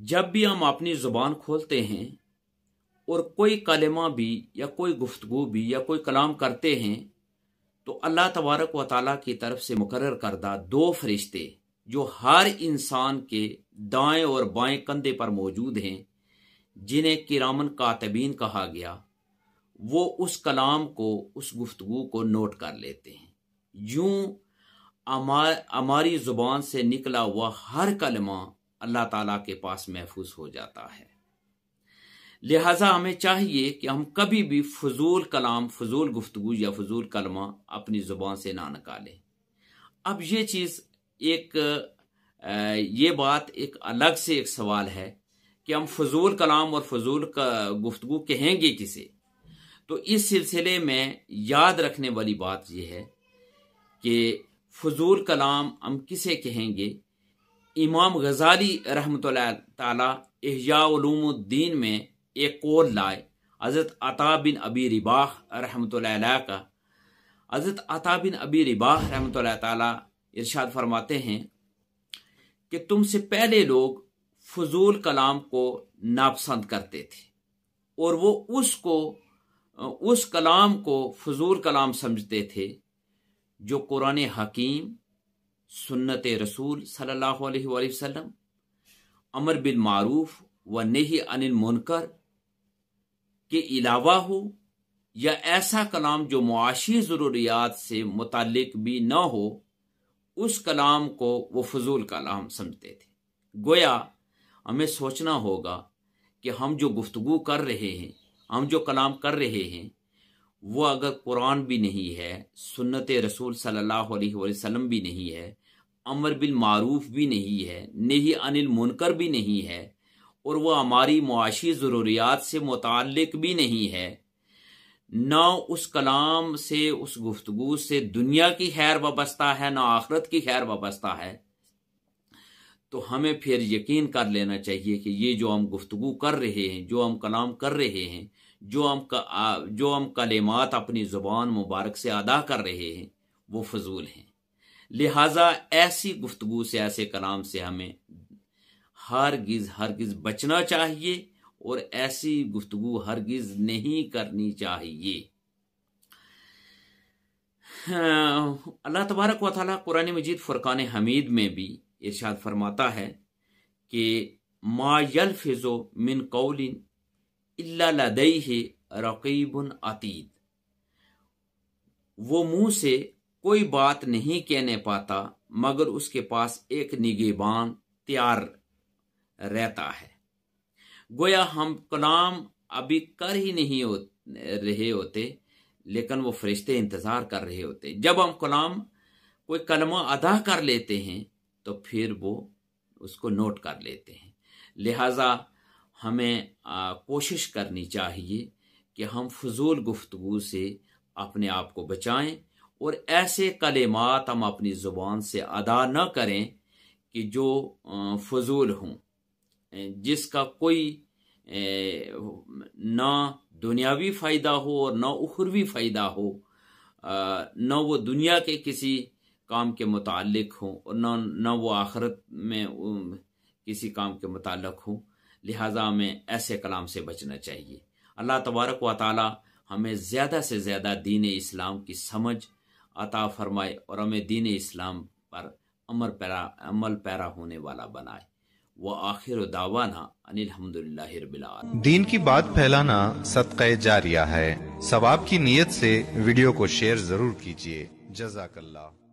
जब भी हम अपनी ज़ुबान खोलते हैं और कोई कलमा भी या कोई गुफ्तगू भी या कोई कलाम करते हैं तो अल्लाह तबारक व तआला की तरफ से मुकर्रर करदा दो फरिश्ते जो हर इंसान के दाएं और बाएं कंधे पर मौजूद हैं, जिन्हें किरामन कातिबीन कहा गया, वो उस कलाम को, उस गुफ्तगू को नोट कर लेते हैं। यूं हमारी ज़ुबान से निकला हुआ हर कलमा अल्लाह ताला के पास महफूज हो जाता है। लिहाजा हमें चाहिए कि हम कभी भी फजूल कलाम, फजूल गुफ्तगू या फजूल कलमा अपनी ज़ुबान से ना निकालें। अब ये चीज़ ये बात एक अलग से एक सवाल है कि हम फजूल कलाम और फजूल गुफ्तगू कहेंगे किसे। तो इस सिलसिले में याद रखने वाली बात यह है कि फजूल कलाम हम किसे कहेंगे। इमाम गजाली रहमतुल्लाह ताला इह्या उलूमुद्दीन में एक कौल लाए हज़रत अता बिन अबी रिबाह रहमतुल्लाह अलैह का। हज़रत अता बिन अबी रिबाह रहमतुल्लाह ताला इरशाद फरमाते हैं कि तुमसे पहले लोग फजूल कलाम को नापसंद करते थे और वो उस कलाम को फजूल कलाम समझते थे जो कुरान हकीम, सुन्नत रसूल सल्लल्लाहु अलैहि वसल्लम, अमर बिल मारूफ व नही अनिल मुनकर के अलावा हो, या ऐसा कलाम जो मुआशी ज़रूरियात से मुताल्लिक भी न हो, उस कलाम को वो फजूल कलाम समझते थे। गोया हमें सोचना होगा कि हम जो गुफ्तगू कर रहे हैं, हम जो कलाम कर रहे हैं, वो अगर कुरान भी नहीं है, सुन्नत रसूल सल्लल्लाहु अलैहि वसल्लम भी नहीं है, अमर बिल मारूफ भी नहीं है, नही अनिल मुनकर भी नहीं है, और वह हमारी मुआशी ज़रूरियात से मुताल्लिक भी नहीं है, न उस कलाम से, उस गुफ्तगू से दुनिया की खैर वाबस्ता है, न आखिरत की खैर वाबस्ता है, तो हमें फिर यकीन कर लेना चाहिए कि ये जो हम गुफ्तगू कर रहे हैं, जो हम कलाम कर रहे हैं, जो हम कलिमात अपनी ज़ुबान मुबारक से अदा कर रहे हैं, वो फजूल हैं। लिहाजा ऐसी गुफ्तगू से, ऐसे कलाम से हमें हरगिज़ बचना चाहिए और ऐसी गुफ्तगू हरगिज़ नहीं करनी चाहिए। अल्लाह तबारक व तआला कुरान मजीद फुरकान हमीद में भी इरशाद फरमाता है कि मा यल्फिज़ु मिन कौलिन इल्ला लदैहि रक़ीबुन अतीद। वो मुंह से कोई बात नहीं कहने पाता मगर उसके पास एक निगहबान तैयार रहता है। गोया हम कलाम अभी कर ही नहीं रहे होते, लेकिन वो फरिश्ते इंतजार कर रहे होते। जब हम कोई कलमा अदा कर लेते हैं तो फिर वो उसको नोट कर लेते हैं। लिहाजा हमें कोशिश करनी चाहिए कि हम फजूल गुफ्तगू से अपने आप को बचाएं और ऐसे कलिमात हम अपनी ज़ुबान से अदा न करें कि जो फजूल हों, जिसका कोई ना दुनियावी फ़ायदा हो और ना उखरवी फ़ायदा हो, न वो दुनिया के किसी काम के मुताल्लिक हो और न वो आखिरत में किसी काम के मुताल्लिक हो। लिहाजा हमें ऐसे कलाम से बचना चाहिए। अल्लाह तबारक व तआला हमें ज़्यादा से ज़्यादा दीन इस्लाम की समझ अता फरमाए और हमें दीन इस्लाम पर अमल पैरा होने वाला बनाए। व आखिर दावाना अनिल हम्दुलिल्लाहि रब्बिल आलमीन। दीन की बात फैलाना सदका जारिया है। सवाब की नीयत से वीडियो को शेयर जरूर कीजिए। जज़ाकल्लाह।